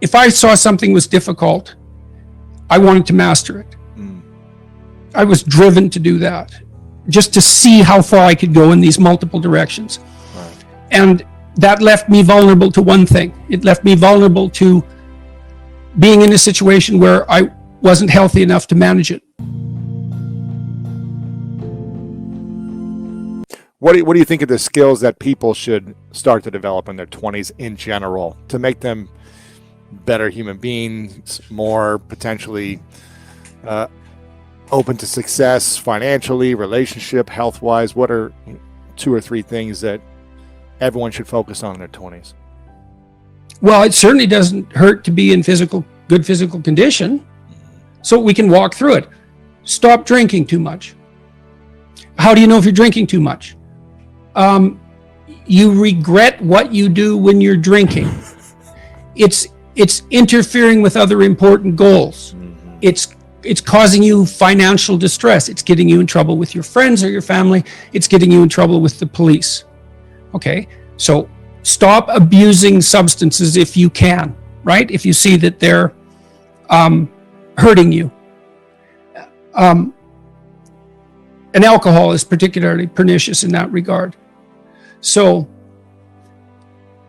If I saw something was difficult, I wanted to master it. I was driven to do that, just to see how far I could go in these multiple directions. Right. And that left me vulnerable to one thing. It left me vulnerable to being in a situation where I wasn't healthy enough to manage it. What do you think of the skills that people should start to develop in their 20s in general to make them better human beings, more potentially open to success financially, relationship, health-wise? What are 2 or 3 things that everyone should focus on in their 20s? Well, it certainly doesn't hurt to be in good physical condition, so we can walk through it. Stop drinking too much. How do you know if you're drinking too much? You regret what you do when you're drinking. It's interfering with other important goals. It's causing you financial distress. It's getting you in trouble with your friends or your family. It's getting you in trouble with the police. Okay, so stop abusing substances if you can, right? If you see that they're hurting you. And alcohol is particularly pernicious in that regard. So,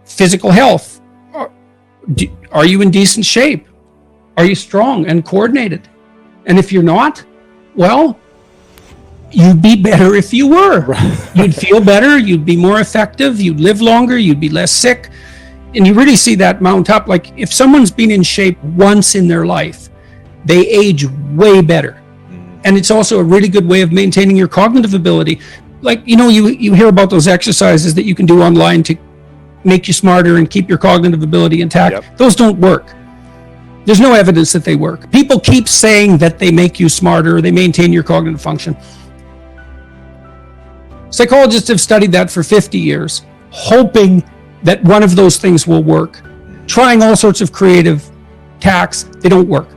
physical health. Are you in decent shape? Are you strong and coordinated? And if you're not, well, you'd be better if you were. Right. You'd feel better, you'd be more effective, you'd live longer, you'd be less sick. And you really see that mount up. Like if someone's been in shape once in their life, they age way better. And it's also a really good way of maintaining your cognitive ability. Like, you hear about those exercises that you can do online to make you smarter and keep your cognitive ability intact. Yep. Those don't work. There's no evidence that they work. People keep saying that they make you smarter or they maintain your cognitive function. Psychologists have studied that for 50 years, hoping that one of those things will work. Trying all sorts of creative tacks, they don't work.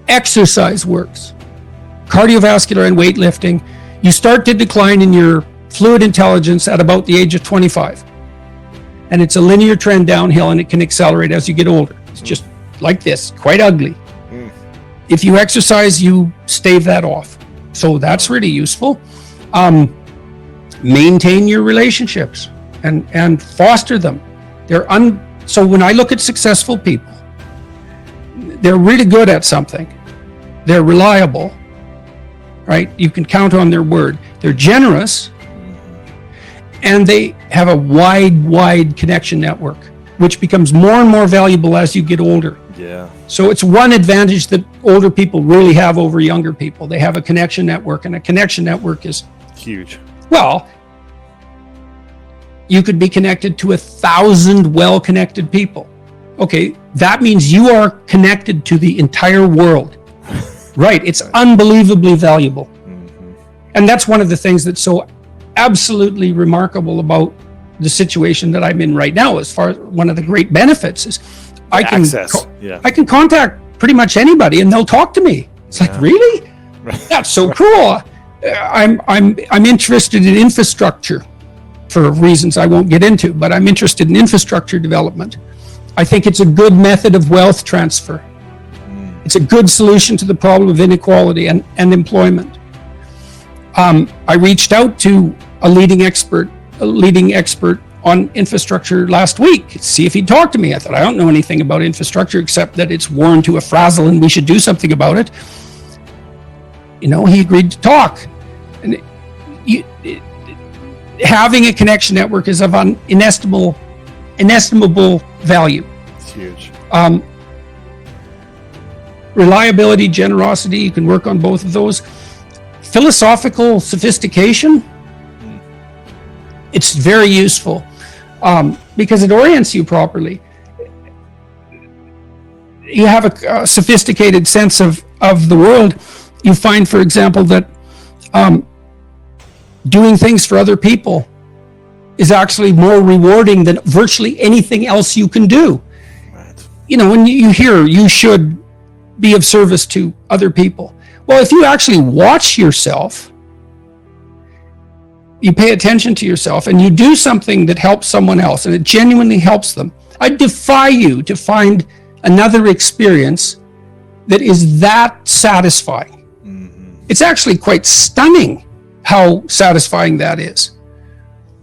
Exercise works. Cardiovascular and weightlifting, you start to decline in your fluid intelligence at about the age of 25. And it's a linear trend downhill, and it can accelerate as you get older. It's just like this, quite ugly. If you exercise, you stave that off. So that's really useful. Maintain your relationships and foster them. So when I look at successful people, they're really good at something. They're reliable, right? You can count on their word. They're generous, and they have a wide connection network, which becomes more and more valuable as you get older. Yeah. So it's one advantage that older people really have over younger people. They have a connection network, and a connection network is huge. Well, you could be connected to 1,000 well-connected people. Okay, that means you are connected to the entire world. Right, it's unbelievably valuable. And that's one of the things that's so absolutely remarkable about the situation that I'm in right now. As far as one of the great benefits is I can contact pretty much anybody and they'll talk to me. It's like, really? That's so cool. I'm interested in infrastructure for reasons I won't get into, but I'm interested in infrastructure development. I think it's a good method of wealth transfer. It's a good solution to the problem of inequality and employment. I reached out to a leading expert on infrastructure last week to see if he'd talk to me. I thought, I don't know anything about infrastructure except that it's worn to a frazzle and we should do something about it. He agreed to talk. And having a connection network is of inestimable value. It's huge. Reliability, generosity, you can work on both of those. Philosophical sophistication, it's very useful because it orients you properly. You have a sophisticated sense of the world. You find, for example, that doing things for other people is actually more rewarding than virtually anything else you can do. Right. When you hear you should be of service to other people. Well, if you actually watch yourself, you pay attention to yourself, and you do something that helps someone else, and it genuinely helps them, I defy you to find another experience that is that satisfying. Mm-hmm. It's actually quite stunning how satisfying that is.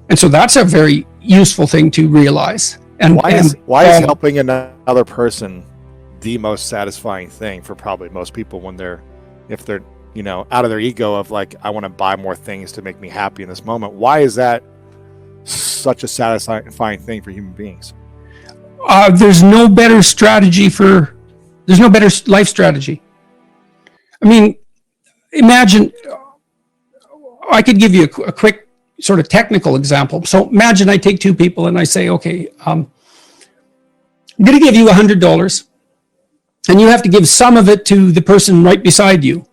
And so that's a very useful thing to realize. And why is helping another person the most satisfying thing for probably most people if they're out of their ego of like, I want to buy more things to make me happy in this moment? Why is that such a satisfying thing for human beings? There's no better life strategy. I mean, imagine, I could give you a quick sort of technical example. So imagine I take two people and I say, okay, I'm going to give you $100 and you have to give some of it to the person right beside you.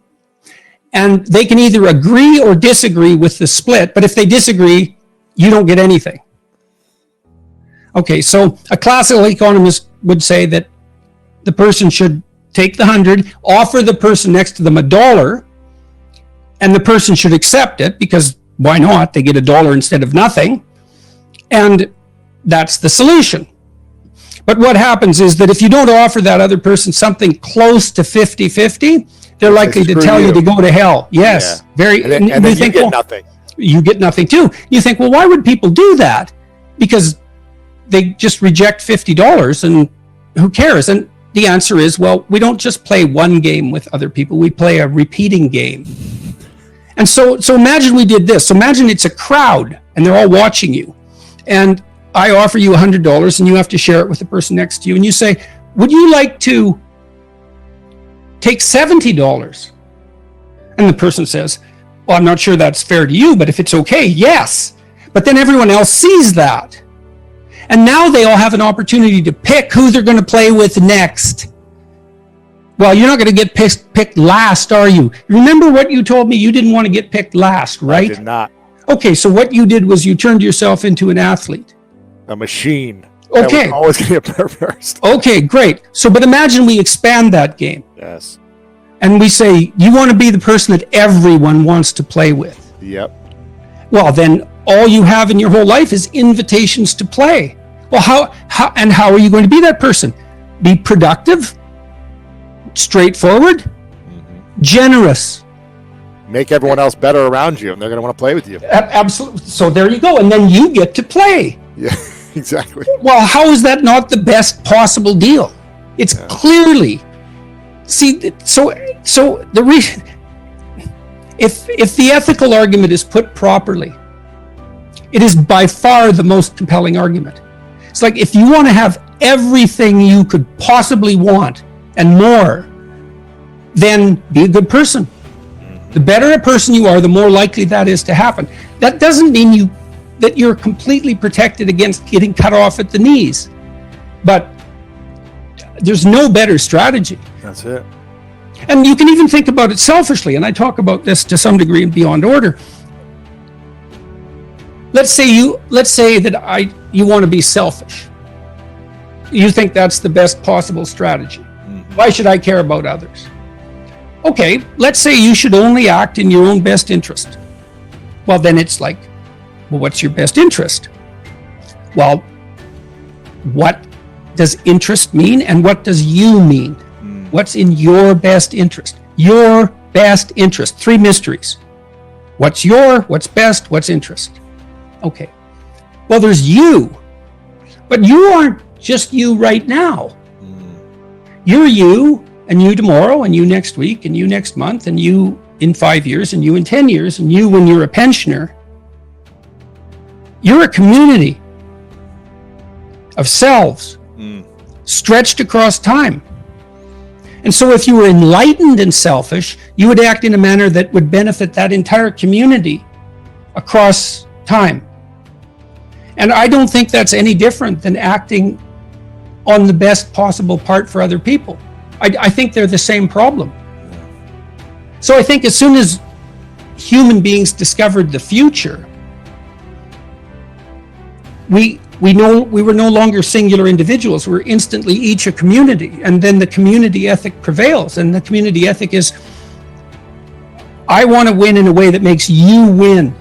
And they can either agree or disagree with the split, but if they disagree, you don't get anything. Okay, so a classical economist would say that the person should take the 100, offer the person next to them $1, and the person should accept it because why not? They get $1 instead of nothing. And that's the solution. But what happens is that if you don't offer that other person something close to 50-50, they're likely to tell you to go to hell. Yes. Yeah. And then you get nothing. You get nothing too. You think, well, why would people do that? Because they just reject $50 and who cares? And the answer is, well, we don't just play one game with other people. We play a repeating game. And so imagine we did this. So imagine it's a crowd and they're all watching you. And I offer you $100 and you have to share it with the person next to you. And you say, would you like to take $70? And the person says, well, I'm not sure that's fair to you, but if it's okay, yes. But then everyone else sees that. And now they all have an opportunity to pick who they're going to play with next. Well, you're not going to get picked last, are you? Remember what you told me? You didn't want to get picked last, right? I did not. Okay, so what you did was you turned yourself into an athlete. A machine. Okay. That was always going to get first. Okay, great. So, but imagine we expand that game. Yes. And we say, you want to be the person that everyone wants to play with. Yep. Well, then all you have in your whole life is invitations to play. Well, how are you going to be that person? Be productive, straightforward, generous. Make everyone else better around you, and they're going to want to play with you. Absolutely. So there you go. And then you get to play. Yeah, exactly. Well, how is that not the best possible deal? It's clearly. See, so the reason, if the ethical argument is put properly, it is by far the most compelling argument. It's like if you want to have everything you could possibly want and more, then be a good person. The better a person you are, the more likely that is to happen. That doesn't mean that you're completely protected against getting cut off at the knees. But there's no better strategy. That's it. And you can even think about it selfishly, and I talk about this to some degree in Beyond Order. Let's say that you want to be selfish. You think that's the best possible strategy. Why should I care about others? Okay, let's say you should only act in your own best interest. Well, then it's like, well, what's your best interest? Well, what does interest mean and what does you mean? What's in your best interest? Your best interest. 3 mysteries. What's best, what's interest? Okay. Well, there's you. But you aren't just you right now. You're you, and you tomorrow, and you next week, and you next month, and you in 5 years, and you in 10 years, and you when you're a pensioner. You're a community of selves stretched across time. And so if you were enlightened and selfish, you would act in a manner that would benefit that entire community across time. And I don't think that's any different than acting on the best possible part for other people. I think they're the same problem. So I think as soon as human beings discovered the future, we were no longer singular individuals. We're instantly each a community. And then the community ethic prevails. And the community ethic is, I want to win in a way that makes you win.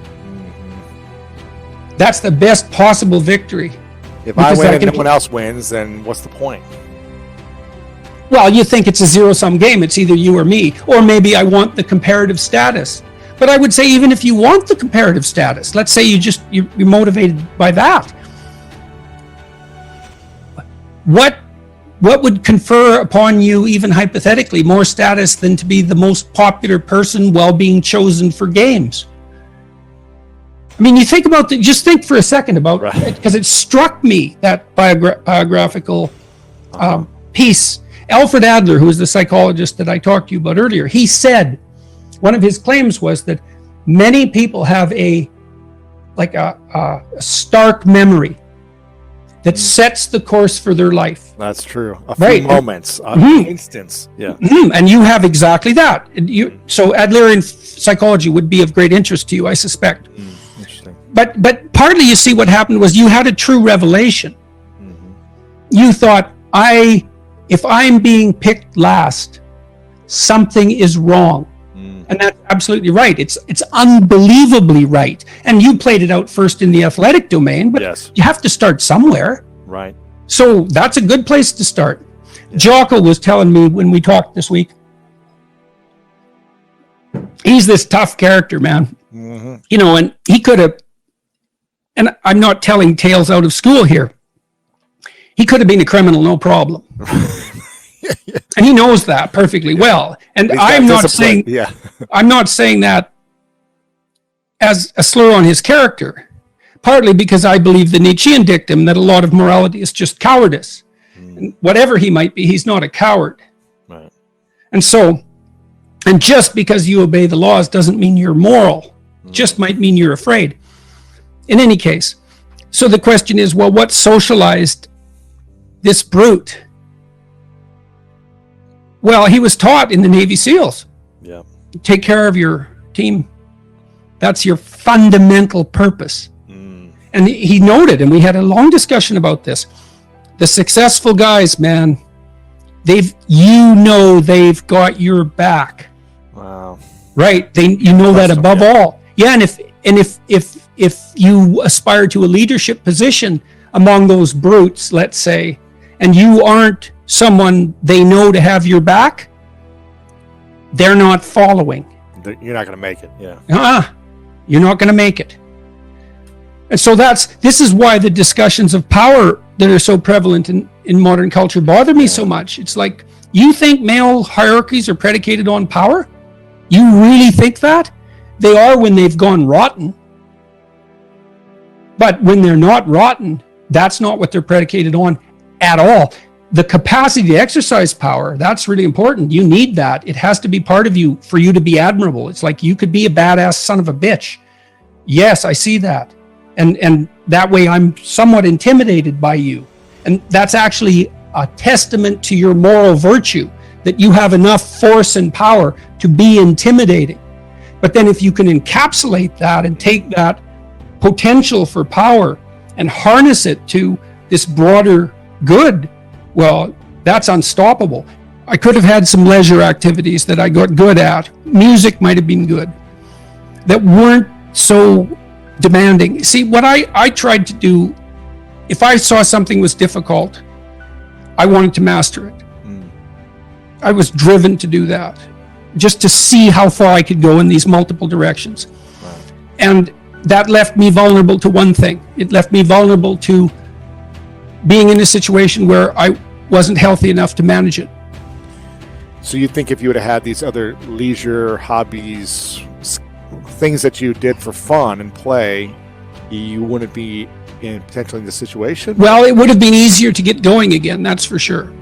That's the best possible victory. If I win and no one else wins, then what's the point? Well, you think it's a zero-sum game. It's either you or me, or maybe I want the comparative status. But I would say even if you want the comparative status, let's say you're motivated by that. What would confer upon you, even hypothetically, more status than to be the most popular person while being chosen for games? I mean, you think about just think for a second about it, because it struck me, that biographical piece. Alfred Adler, who was the psychologist that I talked to you about earlier, he said one of his claims was that many people have a stark memory that sets the course for their life. That's true. A few moments, instance. Yeah. And you have exactly that. So Adlerian psychology would be of great interest to you, I suspect. Interesting. But partly, you see, what happened was you had a true revelation. You thought, if I'm being picked last, something is wrong. And that's absolutely right. It's unbelievably right. And you played it out first in the athletic domain, but you have to start somewhere. Right. So that's a good place to start. Yeah. Jocko was telling me when we talked this week, he's this tough character, man. You know, and he could have, and I'm not telling tales out of school here, he could have been a criminal, no problem. And he knows that perfectly well. And I'm not saying that as a slur on his character, partly because I believe the Nietzschean dictum that a lot of morality is just cowardice. And whatever he might be, he's not a coward. Right. And just because you obey the laws doesn't mean you're moral. Just might mean you're afraid. In any case, so the question is, well, what socialized this brute? Well, he was taught in the Navy SEALs. Yeah. Take care of your team. That's your fundamental purpose. And he noted, and we had a long discussion about this, the successful guys, man, they've got your back. Wow. Right? That above all. Yeah, and if you aspire to a leadership position among those brutes, let's say, and you aren't someone they know to have your back, they're not following. You're not going to make it. Yeah. You're not going to make it. And so this is why the discussions of power that are so prevalent in modern culture bother me so much. It's like, you think male hierarchies are predicated on power? You really think that? They are when they've gone rotten. But when they're not rotten, that's not what they're predicated on at all. The capacity to exercise power, that's really important. You need that. It has to be part of you for you to be admirable. It's like you could be a badass son of a bitch. Yes, I see that. And that way I'm somewhat intimidated by you. And that's actually a testament to your moral virtue, that you have enough force and power to be intimidating. But then if you can encapsulate that and take that potential for power and harness it to this broader good, well, that's unstoppable. I could have had some leisure activities that I got good at. Music might have been good, that weren't so demanding. See, what I tried to do, if I saw something was difficult, I wanted to master it. I was driven to do that, just to see how far I could go in these multiple directions. Wow. And that left me vulnerable to one thing. It left me vulnerable to being in a situation where I wasn't healthy enough to manage it. So you think if you would have had these other leisure hobbies, things that you did for fun and play, you wouldn't be in potentially in this situation? Well, it would have been easier to get going again, that's for sure.